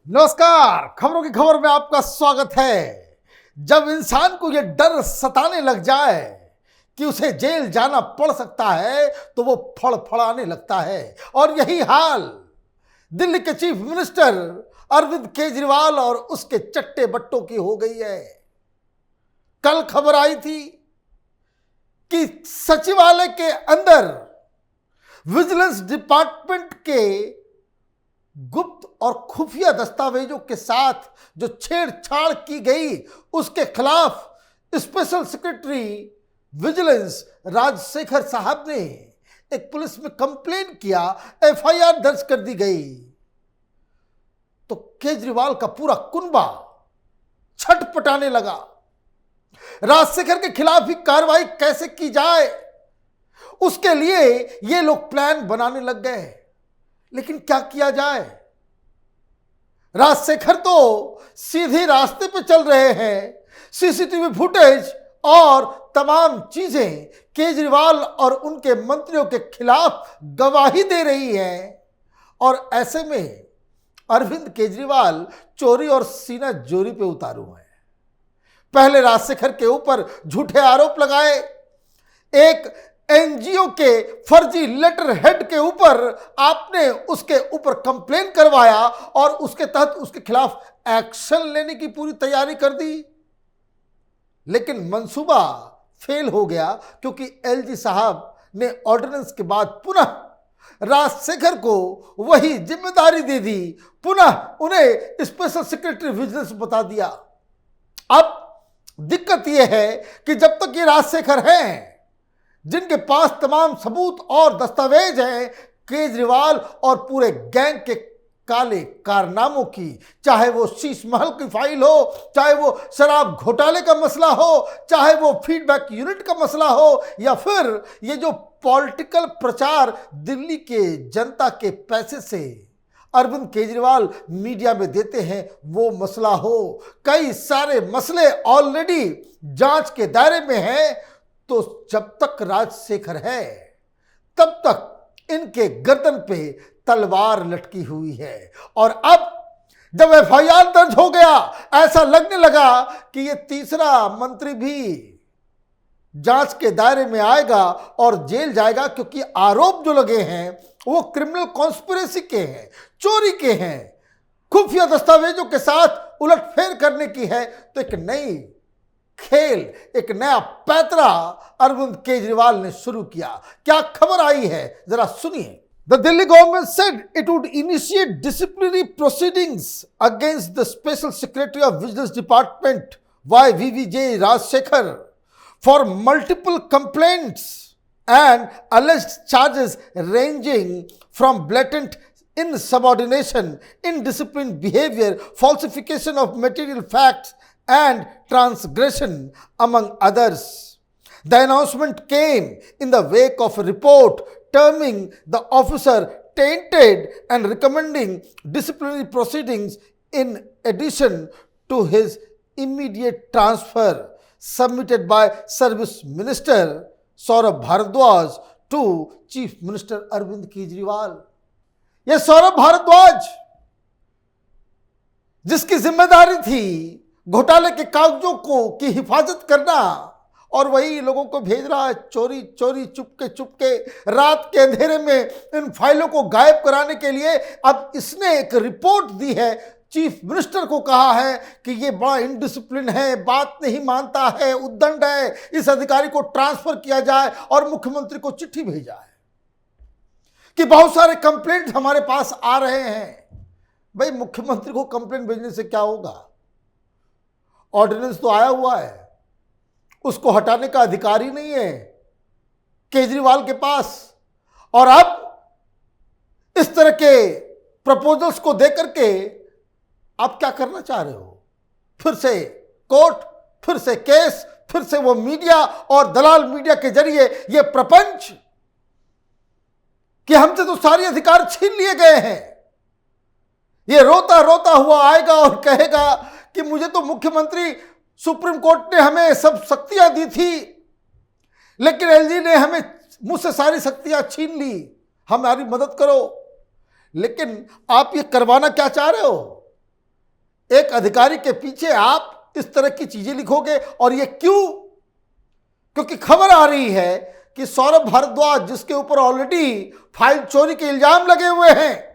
नमस्कार, खबरों की खबर में आपका स्वागत है। जब इंसान को यह डर सताने लग जाए कि उसे जेल जाना पड़ सकता है तो वो फड़फड़ाने लगता है। और यही हाल दिल्ली के चीफ मिनिस्टर अरविंद केजरीवाल और उसके चट्टे बट्टों की हो गई है। कल खबर आई थी कि सचिवालय के अंदर विजिलेंस डिपार्टमेंट के गुप्त और खुफिया दस्तावेजों के साथ जो छेड़छाड़ की गई उसके खिलाफ स्पेशल सेक्रेटरी विजिलेंस राजशेखर साहब ने एक पुलिस में कंप्लेन किया, एफआईआर दर्ज कर दी गई। तो केजरीवाल का पूरा कुनबा छटपटाने लगा। राजशेखर के खिलाफ ही कार्रवाई कैसे की जाए उसके लिए ये लोग प्लान बनाने लग गए। लेकिन क्या किया जाए? राजशेखर तो सीधे रास्ते पे चल रहे हैं। सीसीटीवी फुटेज और तमाम चीजें केजरीवाल और उनके मंत्रियों के खिलाफ गवाही दे रही हैं। और ऐसे में अरविंद केजरीवाल चोरी और सीना जोरी पे उतारू हैं। पहले राजशेखर के ऊपर झूठे आरोप लगाए, एक एनजीओ के फर्जी लेटर हेड के ऊपर आपने उसके ऊपर कंप्लेन करवाया और उसके तहत उसके खिलाफ एक्शन लेने की पूरी तैयारी कर दी। लेकिन मंसूबा फेल हो गया क्योंकि एलजी साहब ने ऑर्डिनेंस के बाद पुनः राजशेखर को वही जिम्मेदारी दे दी, पुनः उन्हें स्पेशल सेक्रेटरी विजिलेंस बता दिया। अब दिक्कत यह है कि जब तक ये राजशेखर हैं जिनके पास तमाम सबूत और दस्तावेज हैं केजरीवाल और पूरे गैंग के काले कारनामों की, चाहे वो शीश महल की फाइल हो, चाहे वो शराब घोटाले का मसला हो, चाहे वो फीडबैक यूनिट का मसला हो, या फिर ये जो पॉलिटिकल प्रचार दिल्ली के जनता के पैसे से अरविंद केजरीवाल मीडिया में देते हैं वो मसला हो। कई सारे मसले ऑलरेडी जांच के दायरे में हैं। तो जब तक राजशेखर है तब तक इनके गर्दन पे तलवार लटकी हुई है। और अब जब एफआईआर दर्ज हो गया, ऐसा लगने लगा कि ये तीसरा मंत्री भी जांच के दायरे में आएगा और जेल जाएगा, क्योंकि आरोप जो लगे हैं वो क्रिमिनल कॉन्स्पिरेसी के हैं, चोरी के हैं, खुफिया दस्तावेजों के साथ उलटफेर करने की है। तो एक नई खेल, एक नया पैतरा अरविंद केजरीवाल ने शुरू किया। क्या खबर आई है जरा सुनिए। The Delhi government said it would initiate disciplinary proceedings against the special secretary of vigilance department YVVJ Rajshekhar for multiple complaints and alleged charges ranging from blatant insubordination, indisciplined behavior, falsification of material facts and transgression, among others. The announcement came in the wake of a report terming the officer tainted and recommending disciplinary proceedings in addition to his immediate transfer, submitted by Service Minister Saurabh Bharadwaj to Chief Minister Arvind Kejriwal. यह सौरभ भारद्वाज जिसकी जिम्मेदारी थी घोटाले के कागजों की हिफाजत करना, और वही लोगों को भेज रहा है चोरी चोरी चुपके रात के अंधेरे में इन फाइलों को गायब कराने के लिए। अब इसने एक रिपोर्ट दी है, चीफ मिनिस्टर को कहा है कि ये बड़ा इनडिसिप्लिन है, बात नहीं मानता है, उद्दंड है, इस अधिकारी को ट्रांसफर किया जाए। और मुख्यमंत्री को चिट्ठी भेजा है कि बहुत सारे कंप्लेंट हमारे पास आ रहे हैं। भाई, मुख्यमंत्री को कंप्लेंट भेजने से क्या होगा? ऑर्डिनेंस तो आया हुआ है, उसको हटाने का अधिकार ही नहीं है केजरीवाल के पास। और अब इस तरह के प्रपोजल्स को देकर के आप क्या करना चाह रहे हो? फिर से कोर्ट, फिर से केस, फिर से वो मीडिया और दलाल मीडिया के जरिए ये प्रपंच कि हमसे तो सारे अधिकार छीन लिए गए हैं। ये रोता रोता हुआ आएगा और कहेगा कि मुझे तो मुख्यमंत्री, सुप्रीम कोर्ट ने हमें सब शक्तियां दी थी, लेकिन एलजी ने हमें मुझसे सारी शक्तियां छीन ली, हमारी मदद करो। लेकिन आप ये करवाना क्या चाह रहे हो? एक अधिकारी के पीछे आप इस तरह की चीजें लिखोगे? और ये क्यों? क्योंकि खबर आ रही है कि सौरभ भारद्वाज, जिसके ऊपर ऑलरेडी फाइल चोरी के इल्जाम लगे हुए हैं,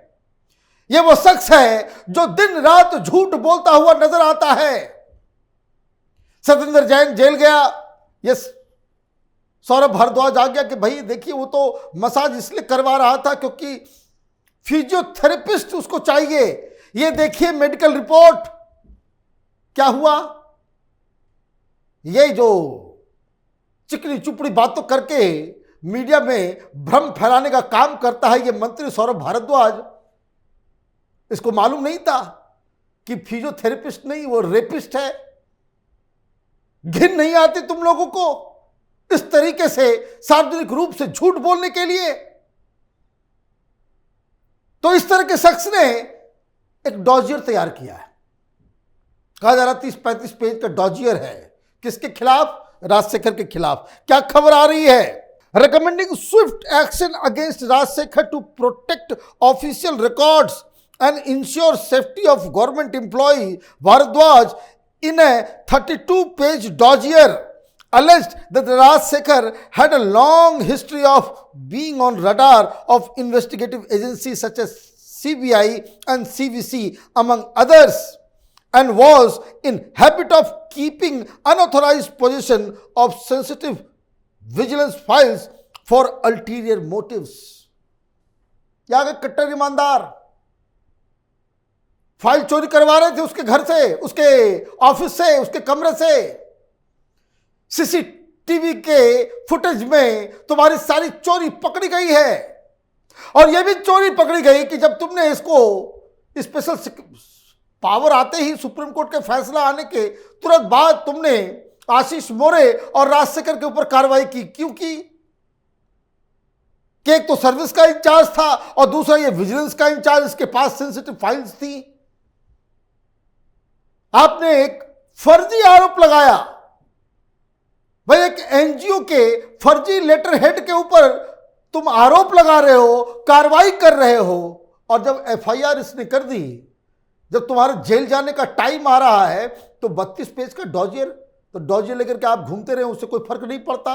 यह वो शख्स है जो दिन रात झूठ बोलता हुआ नजर आता है। सतेंद्र जैन जेल गया, ये सौरभ भारद्वाज आ गया कि भाई देखिए वो तो मसाज इसलिए करवा रहा था क्योंकि फिजियोथेरेपिस्ट उसको चाहिए। ये देखिए मेडिकल रिपोर्ट। क्या हुआ? ये जो चिकनी चुपड़ी बातों करके मीडिया में भ्रम फैलाने का काम करता है ये मंत्री सौरभ भारद्वाज, इसको मालूम नहीं था कि फिजियोथेरेपिस्ट नहीं, वो रेपिस्ट है। घिन नहीं आती तुम लोगों को इस तरीके से सार्वजनिक रूप से झूठ बोलने के लिए? तो इस तरह के शख्स ने एक डॉजियर तैयार किया है। कहा जा रहा 30-35 पेज का डॉजियर है। किसके खिलाफ? राजशेखर के खिलाफ। क्या खबर आ रही है? Recommending swift action against Rajshekhar to protect official records and ensure safety of government employee. Bharadwaj, in a 32-page dossier, alleged that Rajsekhar had a long history of being on radar of investigative agencies such as CBI and CVC, among others, and was in habit of keeping unauthorized possession of sensitive vigilance files for ulterior motives. यहाँ के कट्टर ईमानदार file चोरी करवा रहे थे उसके घर से, उसके ऑफिस से, उसके कमरे से। सीसीटीवी के फुटेज में तुम्हारी सारी चोरी पकड़ी गई है। और यह भी चोरी पकड़ी गई कि जब तुमने इसको स्पेशल पावर आते ही सुप्रीम कोर्ट के फैसला आने के तुरंत बाद तुमने आशीष मोरे और राजशेखर के ऊपर कार्रवाई की। क्यों की? कि एक तो सर्विस का इंचार्ज था और दूसरा ये विजिलेंस का इंचार्ज, इसके पास सेंसिटिव फाइल्स थी। आपने एक फर्जी आरोप लगाया। भाई एक एनजीओ के फर्जी लेटर हेड के ऊपर तुम आरोप लगा रहे हो, कार्रवाई कर रहे हो, और जब एफआईआर इसने कर दी, जब तुम्हारे जेल जाने का टाइम आ रहा है तो 32 पेज का डॉजियर, तो डॉजियर लेकर के आप घूमते रहे, उससे कोई फर्क नहीं पड़ता।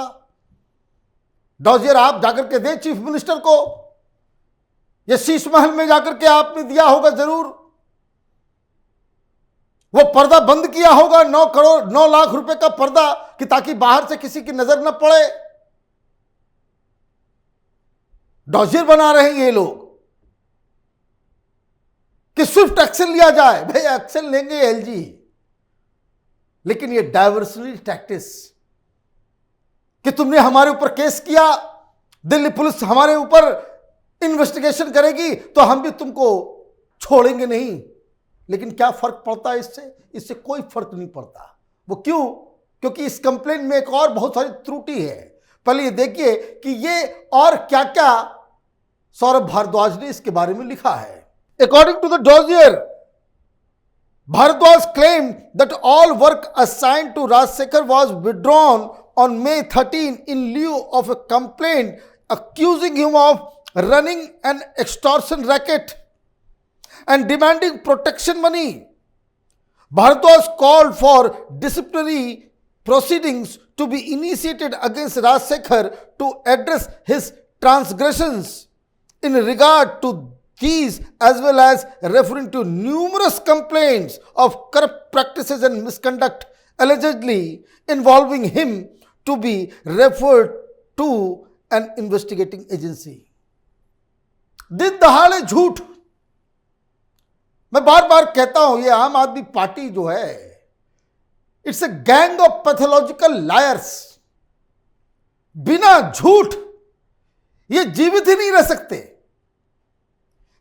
डॉजियर आप जाकर के दे चीफ मिनिस्टर को, ये शीश महल में जाकर के आपने दिया होगा जरूर। वो पर्दा बंद किया होगा 9 लाख रुपए का पर्दा, कि ताकि बाहर से किसी की नजर न पड़े। डॉजियर बना रहे हैं ये लोग कि स्विफ्ट एक्शन लिया जाए। भाई एक्शन लेंगे एलजी, लेकिन ये डाइवर्सनरी टैक्टिक्स कि तुमने हमारे ऊपर केस किया, दिल्ली पुलिस हमारे ऊपर इन्वेस्टिगेशन करेगी तो हम भी तुमको छोड़ेंगे नहीं। लेकिन क्या फर्क पड़ता है इससे? इससे कोई फर्क नहीं पड़ता। वो क्यों? क्योंकि इस कंप्लेंट में एक और बहुत सारी त्रुटि है। पहले ये देखिए कि ये और क्या क्या सौरभ भारद्वाज ने इसके बारे में लिखा है। According to the dossier, Bharadwaj claimed that all work assigned to Rajsekhar was withdrawn on May 13 in lieu of a complaint accusing him of running an extortion racket and demanding protection money. Bharadwaj called for disciplinary proceedings to be initiated against Rajsekhar to address his transgressions. In regard to these, as well as referring to numerous complaints of corrupt practices and misconduct allegedly involving him, to be referred to an investigating agency. दिन दहाड़े झूठ। मैं बार बार कहता हूं, ये आम आदमी party जो है, it's a gang of pathological lawyers. बिना झूठ ये जीवित ही नहीं रह सकते।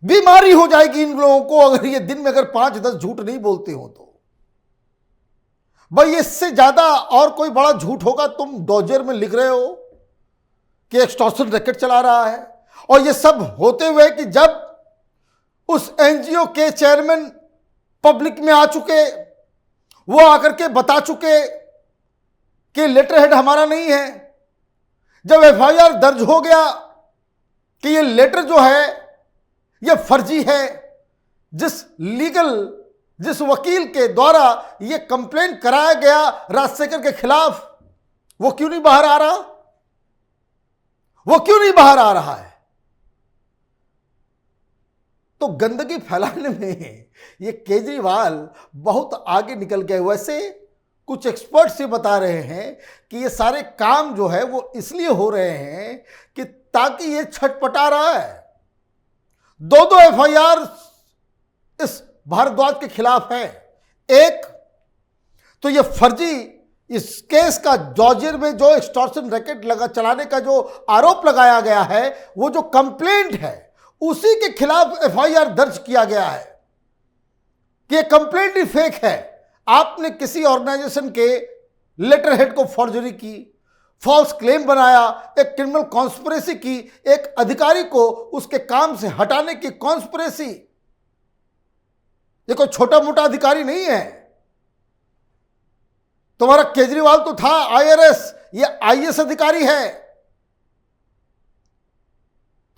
बीमारी हो जाएगी इन लोगों को अगर ये दिन में अगर 5-10 झूठ नहीं बोलते हो तो। भाई इससे ज्यादा और कोई बड़ा झूठ होगा? तुम डॉजियर में लिख रहे हो कि एक्सटॉर्शन रैकेट चला रहा है, और ये सब होते हुए कि जब उस एनजीओ के चेयरमैन पब्लिक में आ चुके, वो आकर के बता चुके कि लेटर हेड हमारा नहीं है, जब एफआईआर दर्ज हो गया कि ये लेटर जो है ये फर्जी है, जिस लीगल जिस वकील के द्वारा यह कंप्लेंट कराया गया राजशेखर के खिलाफ, वो क्यों नहीं बाहर आ रहा? वो क्यों नहीं बाहर आ रहा है? तो गंदगी फैलाने में ये केजरीवाल बहुत आगे निकल गए। वैसे कुछ एक्सपर्ट्स ये बता रहे हैं कि ये सारे काम जो है वो इसलिए हो रहे हैं कि ताकि ये छटपटा रहा है। दो एफआईआर इस भारद्वाज के खिलाफ है। एक तो ये फर्जी, इस केस का जॉर्जिया में जो एक्सटॉर्शन रैकेट चलाने का जो आरोप लगाया गया है, वो जो कंप्लेंट है उसी के खिलाफ एफआईआर दर्ज किया गया है कि ये कंप्लेंट ही फेक है। आपने किसी ऑर्गेनाइजेशन के लेटर हेड को फॉर्जरी की, फॉल्स क्लेम बनाया, एक क्रिमिनल कॉन्स्पिरेसी की, एक अधिकारी को उसके काम से हटाने की कॉन्स्पिरेसी। ये कोई छोटा मोटा अधिकारी नहीं है। तुम्हारा केजरीवाल तो था आईआरएस, ये आईएएस अधिकारी है।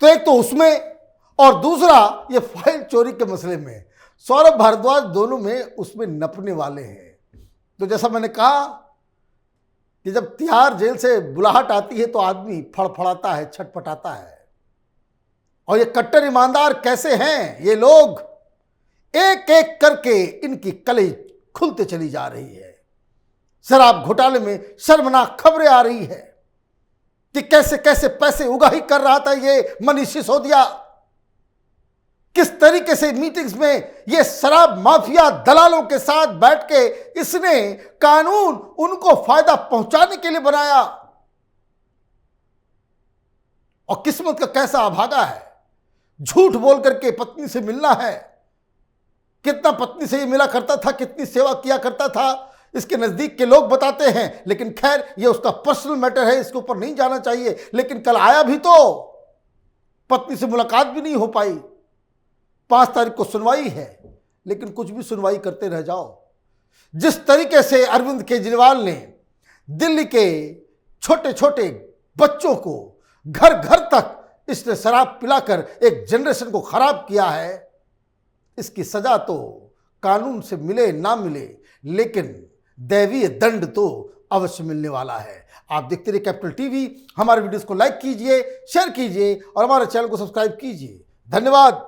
तो एक तो उसमें, और दूसरा ये फाइल चोरी के मसले में सौरभ भारद्वाज दोनों में उसमें नपने वाले हैं। तो जैसा मैंने कहा कि जब तिहाड़ जेल से बुलाहट आती है तो आदमी फड़फड़ाता है, छटपटाता है। और ये कट्टर ईमानदार कैसे हैं ये लोग, एक एक करके इनकी कली खुलते चली जा रही है। शराब घोटाले में शर्मनाक खबरें आ रही है कि कैसे कैसे पैसे उगाही कर रहा था ये मनीष सिसोदिया, किस तरीके से मीटिंग्स में ये शराब माफिया दलालों के साथ बैठ के इसने कानून उनको फायदा पहुंचाने के लिए बनाया। और किस्मत का कैसा अभागा है, झूठ बोल करके पत्नी से मिलना है। कितना पत्नी से ये मिला करता था, कितनी सेवा किया करता था, इसके नजदीक के लोग बताते हैं। लेकिन खैर ये उसका पर्सनल मैटर है, इसके ऊपर नहीं जाना चाहिए। लेकिन कल आया भी तो पत्नी से मुलाकात भी नहीं हो पाई। 5 तारीख को सुनवाई है, लेकिन कुछ भी सुनवाई करते रह जाओ। जिस तरीके से अरविंद केजरीवाल ने दिल्ली के छोटे छोटे बच्चों को घर घर तक इसने शराब पिलाकर एक जनरेशन को खराब किया है, इसकी सजा तो कानून से मिले ना मिले, लेकिन दैवीय दंड तो अवश्य मिलने वाला है। आप देखते रहिए कैपिटल टीवी। हमारे वीडियोस को लाइक कीजिए, शेयर कीजिए और हमारे चैनल को सब्सक्राइब कीजिए। धन्यवाद।